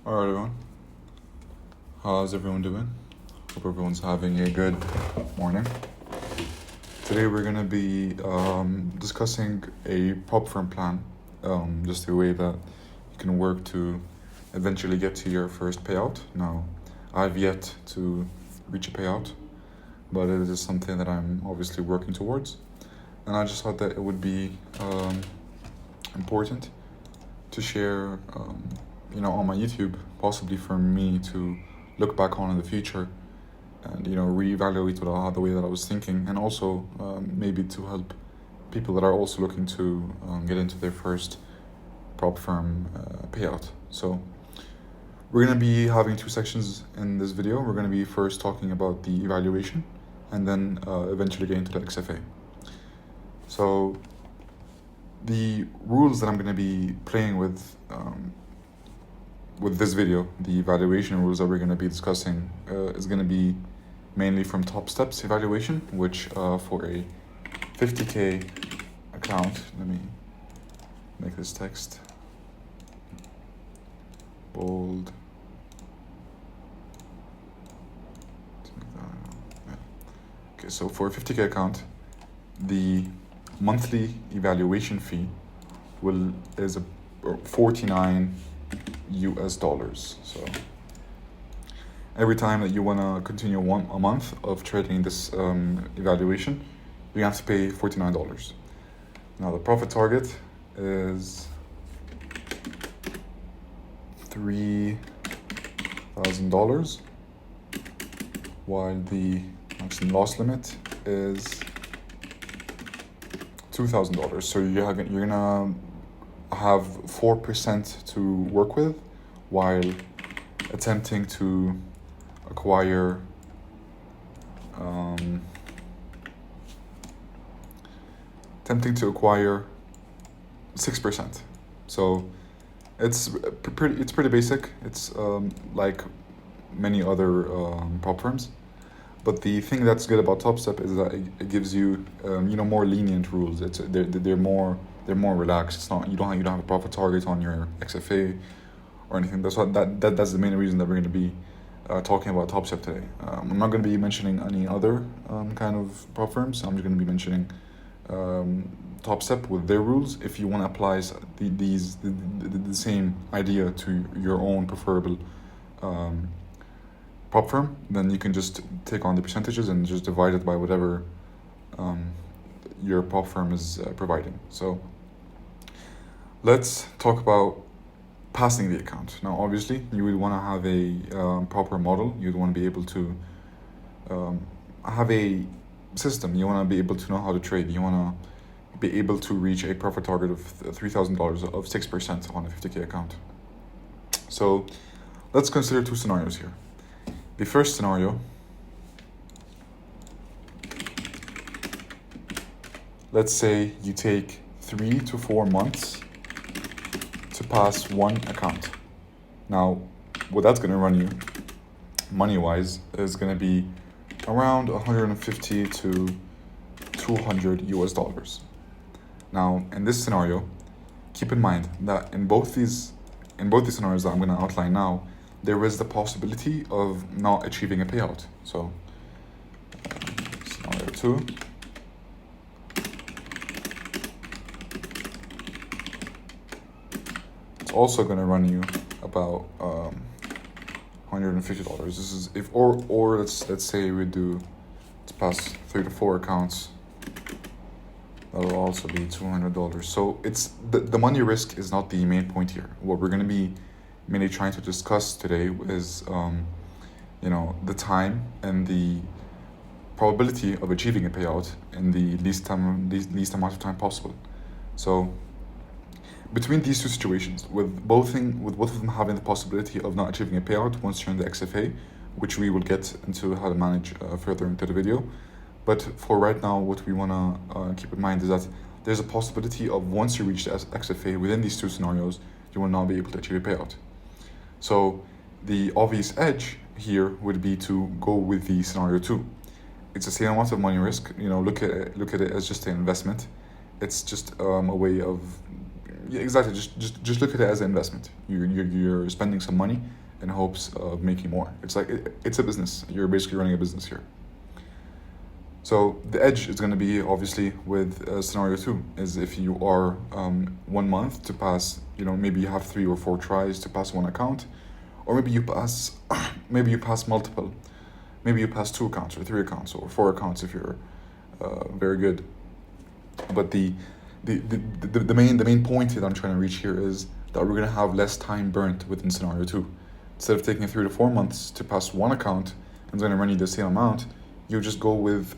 Alright, everyone. How's everyone doing? Hope everyone's having a good morning. Today we're going to be discussing a prop firm plan, just a way that you can work to eventually get to your first payout. Now, I've yet to reach a payout, but it is something that I'm obviously working towards. And I just thought that it would be important to share, on my YouTube, possibly for me to look back on in the future and, reevaluate the way that I was thinking, and also maybe to help people that are also looking to get into their first prop firm payout. So we're going to be having two sections in this video. We're going to be first talking about the evaluation and then eventually get into the XFA. So the rules that I'm going to be playing with this video, the evaluation rules that we're going to be discussing, is going to be mainly from Top Steps evaluation, which for a 50K account, let me make this text bold. Okay, so for a 50K account, the monthly evaluation fee is $49 US. So every time that you want to continue a month of trading this evaluation, you have to pay $49. Now the profit target is $3,000, while the maximum loss limit is $2,000. So you're gonna have 4% to work with while attempting to acquire acquire 6%. So it's pretty basic. It's like many other prop firms. But the thing that's good about Top Step is that it gives you more lenient rules. They're more relaxed. It's not you don't have a profit target on your XFA or anything. That's the main reason that we're going to be talking about Top Step today. I'm not going to be mentioning any other kind of prop firms. I'm just going to be mentioning Top Step with their rules. If you want to apply the same idea to your own preferable prop firm, then you can just take on the percentages and just divide it by whatever your prop firm is providing. So let's talk about passing the account. Now, obviously, you would want to have a proper model. You'd want to be able to have a system. You want to be able to know how to trade. You want to be able to reach a profit target of $3,000 of 6% on a 50K account. So let's consider two scenarios here. The first scenario, let's say you take 3 to 4 months to pass one account. Now, what that's going to run you, money-wise, is going to be around 150 to 200 US. Now, in this scenario, keep in mind that in both these scenarios that I'm going to outline now, there is the possibility of not achieving a payout. So, scenario 2. It's also going to run you about $150. This is if or let's say we do to pass 3 to 4 accounts. That'll also be $200. So it's the money risk is not the main point here. What we're going to be mainly trying to discuss today is, the time and the probability of achieving a payout in the least amount of time possible. So, between these two situations, with both of them having the possibility of not achieving a payout once you're in the XFA, which we will get into how to manage further into the video. But for right now, what we want to keep in mind is that there's a possibility of once you reach the XFA within these two scenarios, you will not be able to achieve a payout. So the obvious edge here would be to go with the scenario 2. It's the same amount of money risk. Look at it as just an investment. It's just a way of Yeah, exactly. Just look at it as an investment. You're spending some money in hopes of making more. It's like it's a business. You're basically running a business here. So the edge is going to be obviously with scenario two is if you are 1 month to pass. Maybe you have 3 or 4 tries to pass one account, or maybe you pass maybe you pass multiple. Maybe you pass 2 accounts or 3 accounts or 4 accounts if you're very good. But the main point that I'm trying to reach here is that we're gonna have less time burnt within scenario two. Instead of taking 3 to 4 months to pass one account and it's gonna run you the same amount, you just go with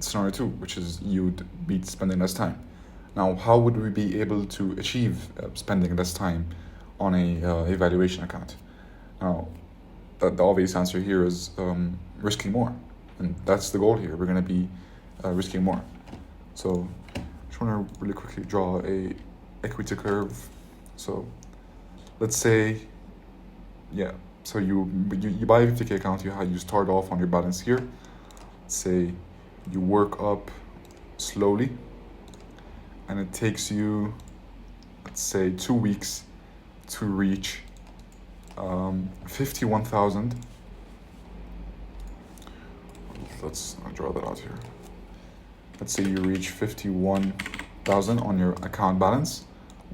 scenario two, which is you'd be spending less time. Now, how would we be able to achieve spending less time on a evaluation account? Now, the obvious answer here is risking more, and that's the goal here. We're gonna be risking more. So I just want to really quickly draw a equity curve. So let's say, so you buy a 50K account, you start off on your balance here. Let's say you work up slowly and it takes you, let's say, 2 weeks to reach 51,000. Let's draw that out here. Let's say you reach 51,000 on your account balance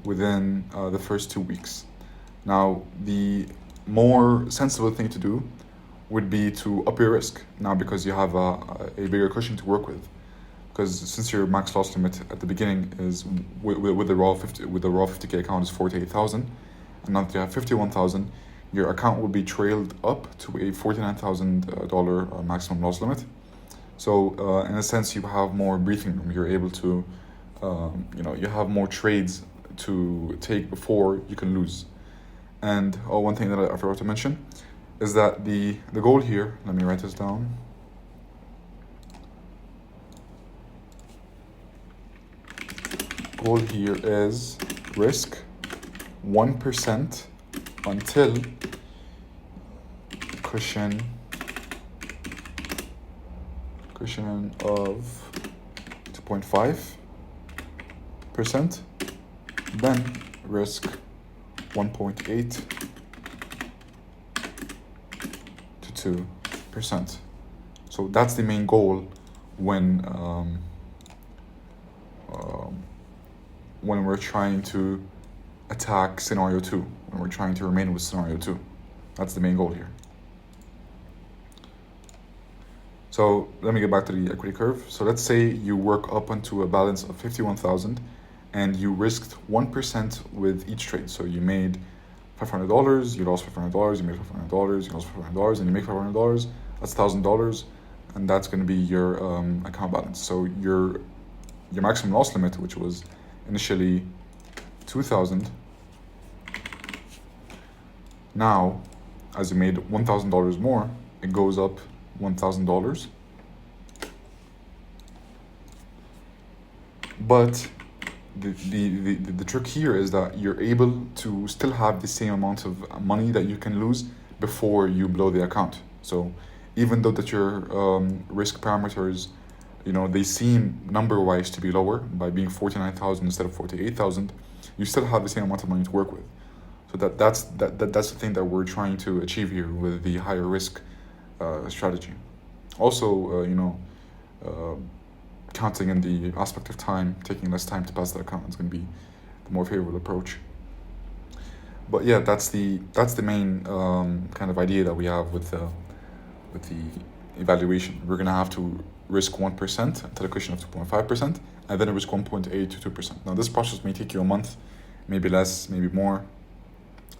within the first 2 weeks. Now, the more sensible thing to do would be to up your risk now, because you have a bigger cushion to work with. Because since your max loss limit at the beginning is with the raw 50K account is 48,000, and now that you have 51,000, your account will be trailed up to a $49,000 maximum loss limit. So in a sense, you have more breathing room. You're able to, you have more trades to take before you can lose. And one thing that I forgot to mention is that the goal here, let me write this down. Goal here is risk 1% until cushion of 2.5%, then risk 1.8 to 2%. So that's the main goal when we're trying to attack scenario 2, when we're trying to remain with scenario 2. That's the main goal here. So let me get back to the equity curve. So let's say you work up onto a balance of 51,000 and you risked 1% with each trade. So you made $500, you lost $500, you made $500, you lost $500, and you make $500. That's $1,000, and that's going to be your account balance. So your maximum loss limit, which was initially 2,000, now as you made $1,000 more, it goes up $1,000. But the trick here is that you're able to still have the same amount of money that you can lose before you blow the account. So even though that your risk parameters, they seem number-wise to be lower by being 49,000 instead of 48,000, you still have the same amount of money to work with. So that's the thing that we're trying to achieve here with the higher risk strategy. Also, counting in the aspect of time, taking less time to pass the account is going to be the more favorable approach. But yeah, that's the main kind of idea that we have with the evaluation. We're going to have to risk 1% until a cushion of 2.5%, and then risk 1.8 to 2%. Now this process may take you a month, maybe less, maybe more,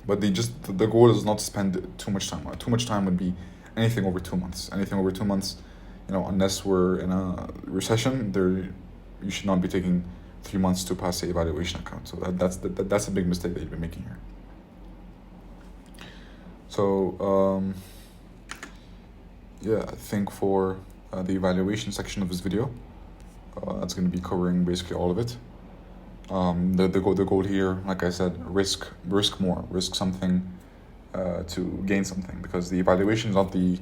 but the goal is not to spend too much time. Too much time would be anything over 2 months. Anything over 2 months, unless we're in a recession, you should not be taking 3 months to pass the evaluation account. So that's a big mistake that you've been making here. So I think for the evaluation section of this video, that's going to be covering basically all of it. The goal here, like I said, risk more, risk something to gain something, because the evaluation is not the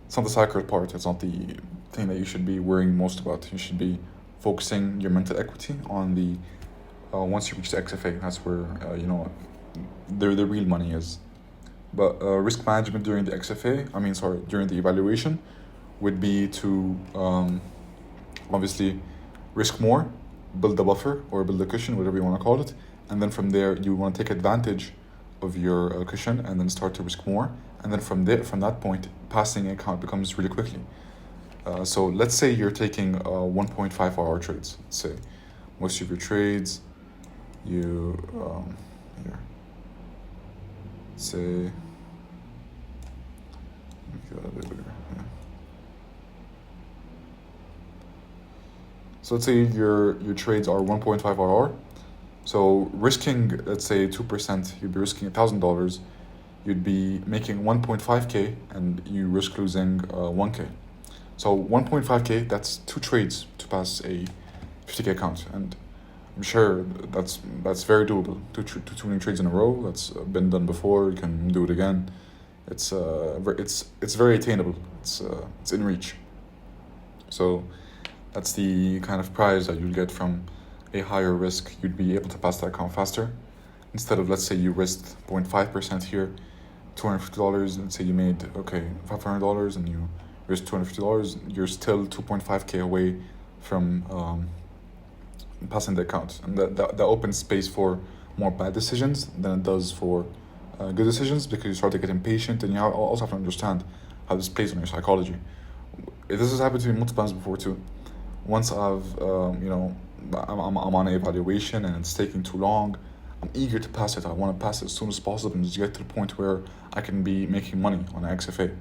sacred part. It's not the thing that you should be worrying most about. You should be focusing your mental equity on the once you reach the XFA, that's where the real money is. But risk management during the XFA, during the evaluation, would be to obviously risk more, build a buffer or build a cushion, whatever you want to call it, and then from there you want to take advantage of your cushion and then start to risk more, and then from that point, passing account becomes really quickly. So let's say you're taking 1.5 hour trades. Let's say most of your trades, you here. Say, make that a bit bigger. Yeah. So let's say your trades are 1.5 hour. So risking, let's say 2%, you'd be risking $1,000. You'd be making 1.5k, and you risk losing 1k. So 1.5k, that's 2 trades to pass a 50k account, and I'm sure that's very doable. Two winning trades in a row. That's been done before. You can do it again. It's very attainable. It's in reach. So that's the kind of prize that you'll get from a higher risk. You'd be able to pass that account faster, instead of, let's say you risked 0.5% here, $250. Let's say you made $500 and you risked $250. You're still 2.5k away from passing the account, and that opens space for more bad decisions than it does for good decisions, because you start to get impatient, and you also have to understand how this plays on your psychology. This has happened to me multiple times before too. Once I'm on an evaluation and it's taking too long, I'm eager to pass it. I want to pass it as soon as possible and just get to the point where I can be making money on an XFA.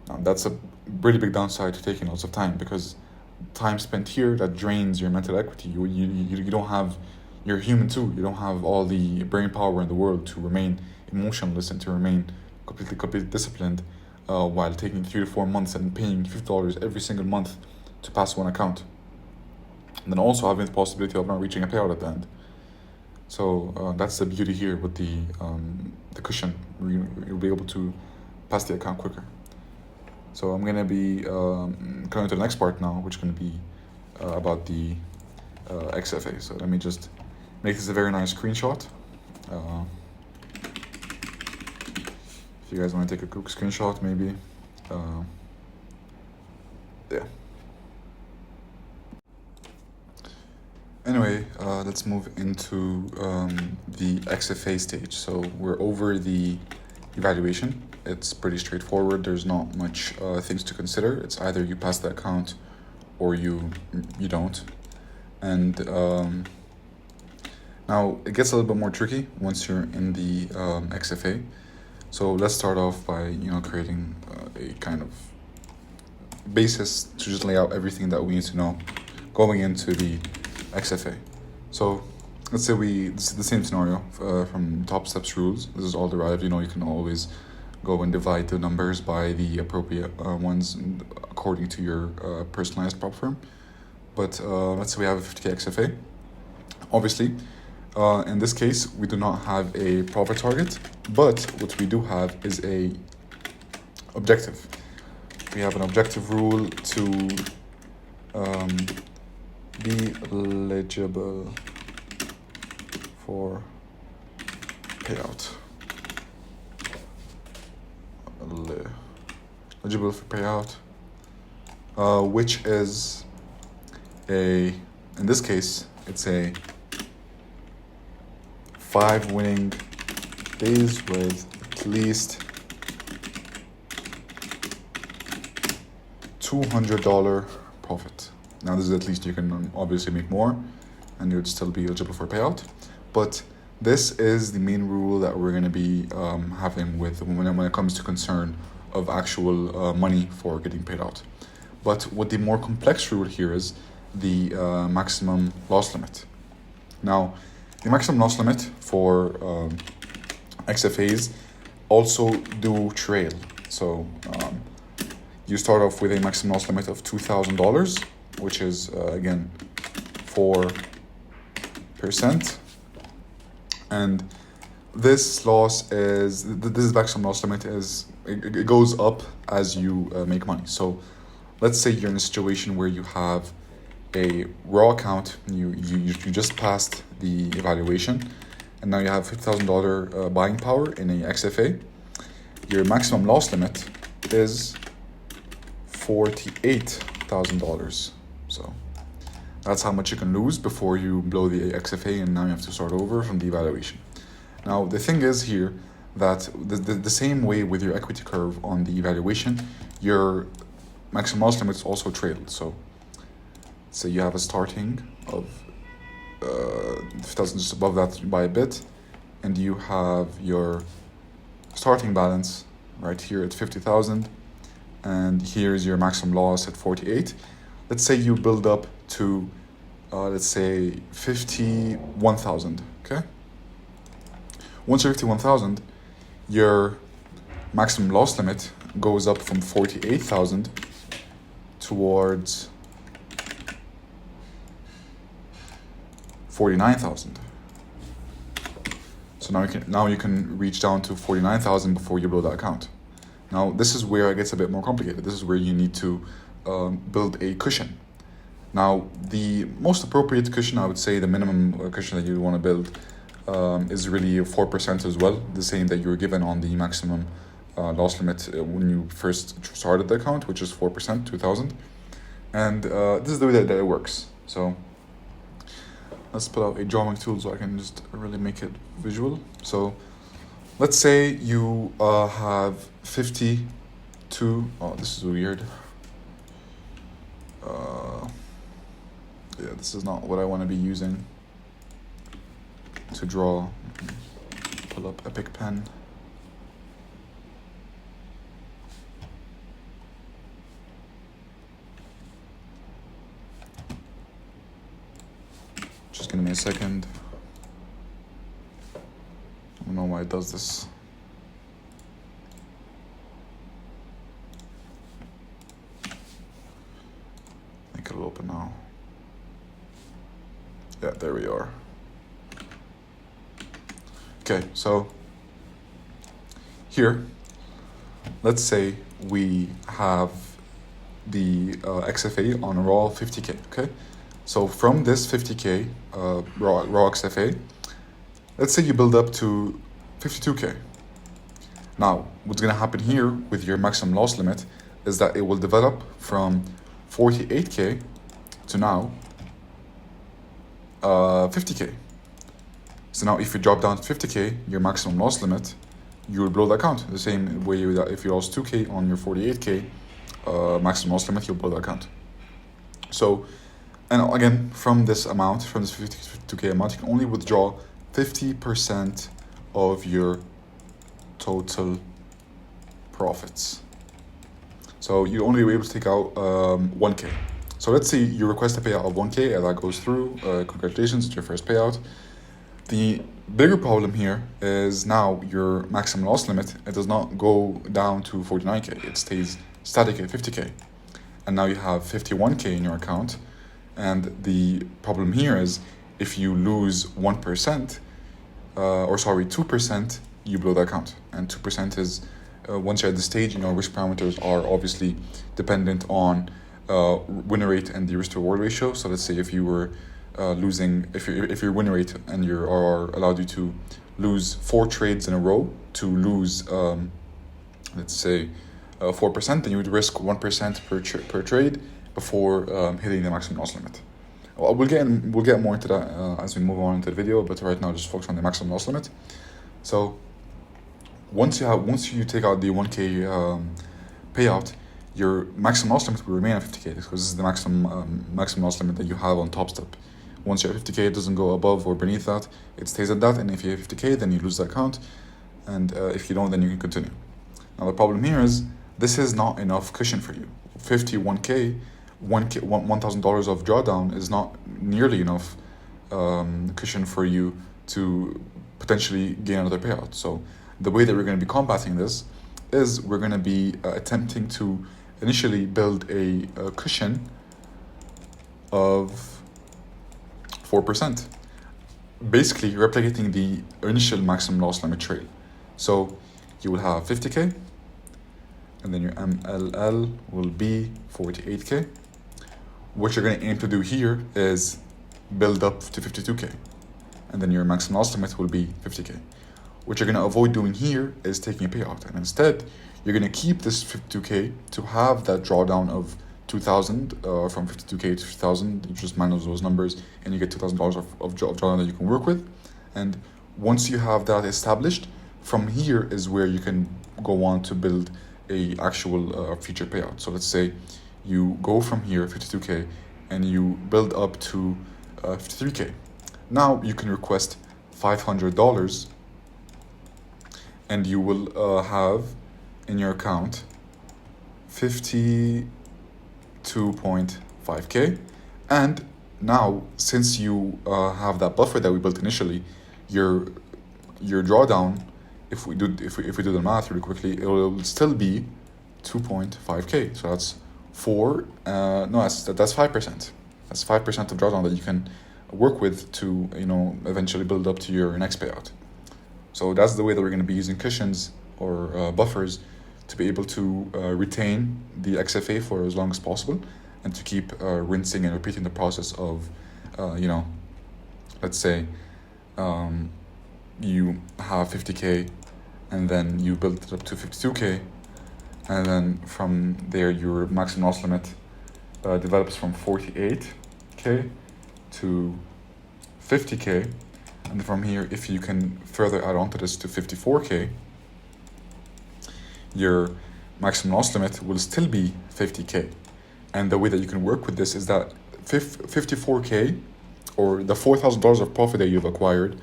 Now, that's a really big downside to taking lots of time, because time spent here, that drains your mental equity. You don't have, you're human too. You don't have all the brain power in the world to remain emotionless and to remain completely disciplined while taking 3 to 4 months and paying $50 every single month to pass one account, and then also having the possibility of not reaching a payout at the end. So that's the beauty here with the cushion. You'll be able to pass the account quicker. So I'm gonna be going to the next part now, which is gonna be about the XFA. So let me just make this a very nice screenshot. If you guys want to take a quick screenshot, maybe. Yeah. Anyway, let's move into the XFA stage. So we're over the evaluation. It's pretty straightforward. There's not much things to consider. It's either you pass the account or you don't. And now it gets a little bit more tricky once you're in the XFA. So let's start off by creating a kind of basis to just lay out everything that we need to know going into the XFA. So let's say this is the same scenario from top steps rules. This is all derived. You can always go and divide the numbers by the appropriate ones according to your personalized prop firm. But let's say we have a 50k XFA. Obviously, in this case, we do not have a profit target, but what we do have is a objective. We have an objective rule to be eligible for payout. Eligible for payout, which is in this case, it's a 5 winning days with at least $200 profit. Now this is at least. You can obviously make more and you'd still be eligible for payout, but this is the main rule that we're going to be having when it comes to concern of actual money for getting paid out. But what the more complex rule here is the maximum loss limit. Now, the maximum loss limit for XFAs also do trail. So you start off with a maximum loss limit of $2,000, which is again 4%, and this maximum loss limit it goes up as you make money. So let's say you're in a situation where you have a raw account, you just passed the evaluation, and now you have $50,000 buying power in a XFA. Your maximum loss limit is $48,000. So that's how much you can lose before you blow the XFA, and now you have to start over from the evaluation. Now the thing is here that the same way with your equity curve on the evaluation, your maximum loss limit is also trailed. So you have a starting of 50,000 just above that by a bit, and you have your starting balance right here at 50,000, and here's your maximum loss at 48. Let's say you build up to let's say 51,000. Okay, once you're 51,000, your maximum loss limit goes up from 48,000 towards 49,000. So now you can reach down to 49,000 before you blow that account. Now this is where it gets a bit more complicated. This is where you need to build a cushion. Now the most appropriate cushion, I would say the minimum cushion that you want to build is really 4% as well, the same that you were given on the maximum loss limit when you first started the account, which is 4%, 2,000. And this is the way that it works. So let's pull out a drawing tool so I can just really make it visual. So let's say you have 52. Oh, this is weird. Yeah, this is not what I want to be using to draw. Pull up Epic Pen. Just give me a second. I don't know why it does this. I think it'll open now. Yeah, there we are. Okay, so here, let's say we have the XFA on a raw 50K, okay? So from this 50K raw XFA, let's say you build up to 52K. Now, what's gonna happen here with your maximum loss limit is that it will develop from 48K to now 50K. So now if you drop down to 50K, your maximum loss limit, you will blow the account. The same way that if you lost 2K on your 48K maximum loss limit, you'll blow the account. So, and again, from this amount, from this 52K amount, you can only withdraw 50% of your total profits. So you only be able to take out 1K. So let's say you request a payout of 1K and that goes through. Congratulations, it's your first payout. The bigger problem here is now your maximum loss limit, it does not go down to 49K. It stays static at 50K. And now you have 51K in your account. And the problem here is if you lose 1%, 2%, you blow the account. And 2% is, once you're at the stage, risk parameters are obviously dependent on winner rate and the risk to reward ratio. So let's say if you were if your win rate and are allowed you to lose 4 trades in a row to lose, let's say 4%, then you would risk 1% per trade before hitting the maximum loss limit. Well, we'll get more into that as we move on into the video, but right now just focus on the maximum loss limit. So once you take out the 1K payout, your maximum loss limit will remain at 50K because this is the maximum loss limit that you have on Top Step. Once you're at 50K, it doesn't go above or beneath that. It stays at that, and if you have 50K, then you lose the account, and if you don't, then you can continue. Now the problem here is this is not enough cushion for you. 51K, $1,000 of drawdown is not nearly enough cushion for you to potentially gain another payout. So the way that we're going to be combating this is we're going to be attempting to initially build a cushion of 4%, basically replicating the initial maximum loss limit trail. So you will have 50K, and then your MLL will be 48K. what you're going to aim to do here is build up to 52K. And then your maximum loss limit will be 50K. What you're going to avoid doing here is taking a payout. And instead, you're going to keep this 52K to have that drawdown of 2,000 from 52K to 2,000. You just manage those numbers and you get $2,000 of drawdown that you can work with. And once you have that established, from here is where you can go on to build a actual future payout. So let's say you go from here, 52K, and you build up to 53K. Now you can request $500 and you will have in your account 52.5K. And now, since you have that buffer that we built initially, your drawdown, if we do the math really quickly, it will still be 2.5K. So that's that's 5%. That's 5% of drawdown that you can work with to eventually build up to your next payout. So that's the way that we're going to be using cushions or buffers to be able to retain the XFA for as long as possible, and to keep rinsing and repeating the process of, let's say you have 50K and then you build it up to 52K, and then from there your maximum loss limit develops from 48K to 50K, and from here, if you can further add on to this to 54K, your maximum loss limit will still be 50K. And the way that you can work with this is that 54K, or the $4,000 of profit that you've acquired,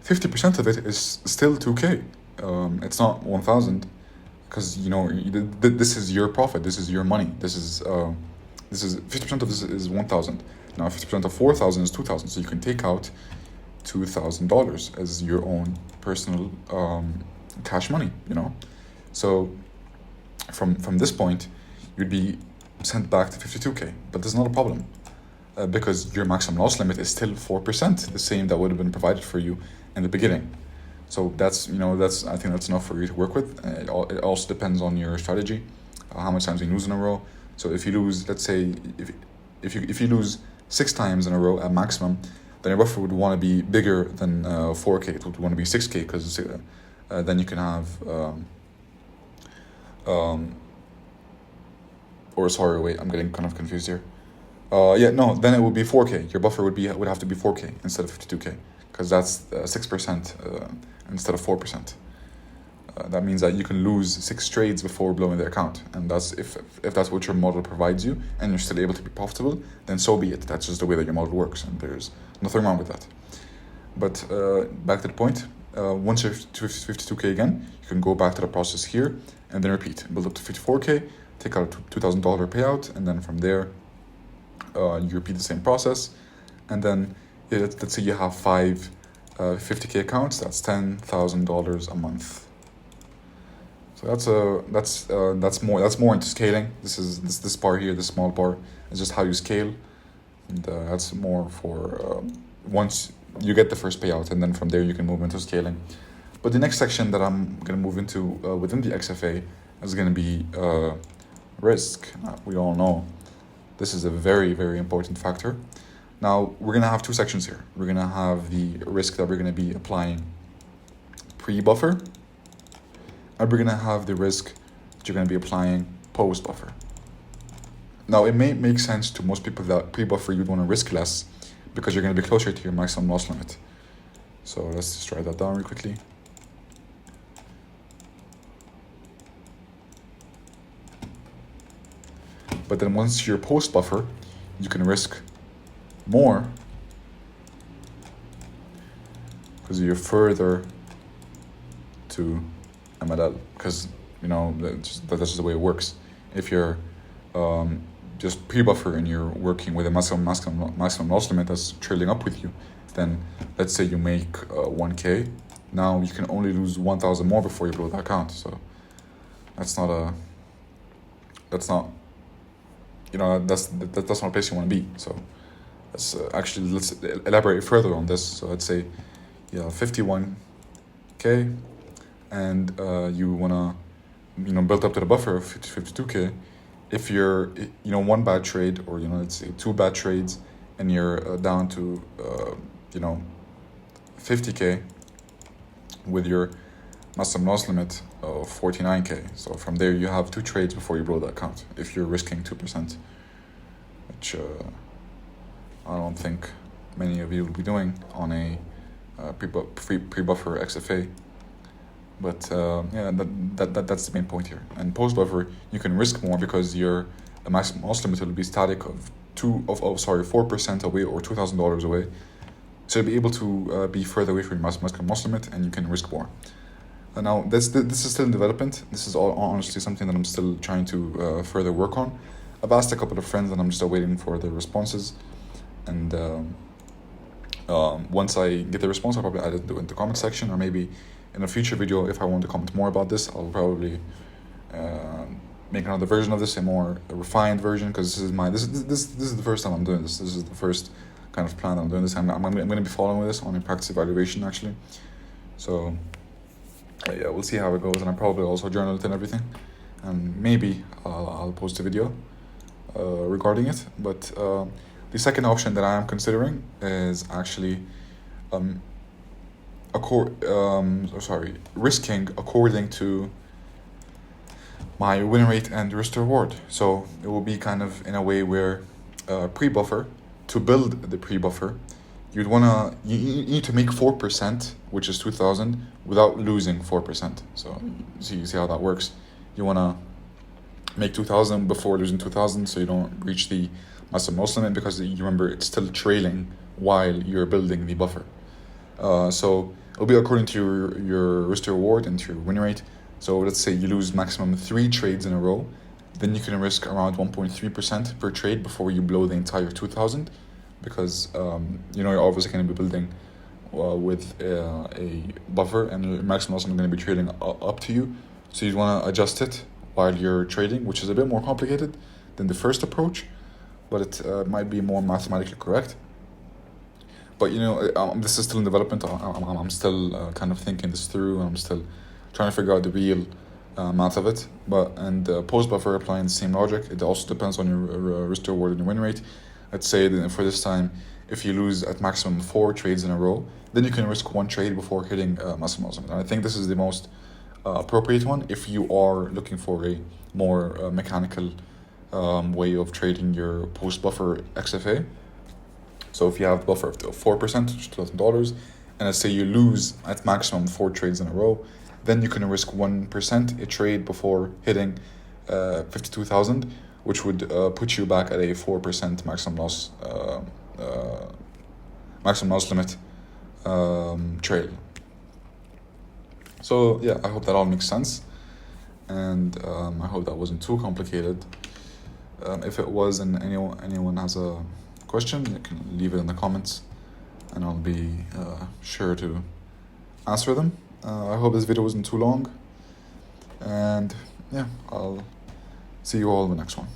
50% of it is still 2K. It's not 1,000, because this is your profit. This is your money. This is 50% of this is 1,000. Now 50% of 4,000 is 2,000. So you can take out $2,000 as your own personal cash money. So from this point, you'd be sent back to 52K. But there's not a problem, because your maximum loss limit is still 4%, the same that would have been provided for you in the beginning. So I think that's enough for you to work with. It also depends on your strategy, how much times you lose in a row. So if you lose, let's say, if you lose 6 times in a row at maximum, then your buffer would want to be bigger than 4K. It would want to be 6K, because then you can have, I'm getting kind of confused here. Then it would be 4K. Your buffer would have to be 4K instead of 52K, because that's 6% instead of 4%. That means that you can lose 6 trades before blowing the account, and that's if that's what your model provides you, and you're still able to be profitable, then so be it. That's just the way that your model works, and there's nothing wrong with that. But back to the point, once you're to 52K again, you can go back to the process here and then repeat. Build up to 54K, take out a $2,000 payout, and then from there you repeat the same process. And then let's say you have 5 50K accounts. That's $10,000 a month. So that's more into scaling. This part here, this small part, is just how you scale, and that's more for once you get the first payout, and then from there you can move into scaling. But the next section that I'm gonna move into within the XFA is gonna be risk. We all know this is a very, very important factor. Now we're gonna have 2 sections here. We're gonna have the risk that we're gonna be applying pre-buffer, and we're gonna have the risk that you're gonna be applying post-buffer. Now it may make sense to most people that pre-buffer you'd want to risk less, because you're gonna be closer to your maximum loss limit. So let's just write that down real quickly. But then once you're post-buffer, you can risk more, because you're further to MLL, because that's just the way it works. If you're just pre-buffer and you're working with a maximum loss limit that's trailing up with you, then let's say you make 1K, now you can only lose 1,000 more before you blow that account. So that's not a not a place you want to be. So let's elaborate further on this. So let's say 51K, and you want to build up to the buffer of 52K. if you're, one bad trade, or, let's say 2 bad trades, and you're down to, 50K with your maximum loss limit of 49K. So from there, you have 2 trades before you blow that account, if you're risking 2%, which I don't think many of you will be doing on a pre-buffer XFA. But that's the main point here. And post-buffer, you can risk more because your maximum loss limit will be static of 4% away, or $2,000 away. So you'll be able to be further away from your maximum loss limit, and you can risk more. Now, this is still in development. This is all honestly something that I'm still trying to further work on. I've asked a couple of friends, and I'm still waiting for their responses. And once I get the response, I'll probably add it in the comment section, or maybe in a future video, if I want to comment more about this, I'll probably make another version of this, a more refined version, because this is the first time I'm doing this. This is the first kind of plan I'm doing this. I'm going to be following this on a practice evaluation, actually. So yeah, we'll see how it goes, and I'll probably also journal it and everything, and maybe I'll post a video regarding it. But the second option that I am considering is actually risking according to my win rate and risk to reward. So it will be kind of in a way where pre-buffer, to build the pre-buffer, you need to make 4%, which is 2,000, without losing 4%. So you see how that works. You want to make 2,000 before losing 2,000, so you don't reach the maximum loss limit, because you remember it's still trailing while you're building the buffer. So it'll be according to your risk to reward and to your win rate. So let's say you lose maximum 3 trades in a row, then you can risk around 1.3% per trade before you blow the entire 2,000, because you're obviously going to be building with a buffer, and your maximum loss limit is going to be trading up to you. So you want to adjust it while you're trading, which is a bit more complicated than the first approach, but it might be more mathematically correct. But this is still in development. I'm still kind of thinking this through, and I'm still trying to figure out the real math of it. And post buffer, applying the same logic. It also depends on your risk to reward and your win rate. Let's say that for this time, if you lose at maximum 4 trades in a row, then you can risk 1 trade before hitting maximum loss limit. And I think this is the most appropriate one if you are looking for a more mechanical way of trading your post buffer XFA. So if you have a buffer of 4%, which is $2,000, and let's say you lose at maximum 4 trades in a row, then you can risk 1% a trade before hitting 52,000, which would put you back at a 4% maximum loss limit trail. So yeah, I hope that all makes sense, and I hope that wasn't too complicated. If it was, and anyone has a question, you can leave it in the comments, and I'll be sure to answer them. I hope this video wasn't too long, and yeah, I'll see you all in the next one.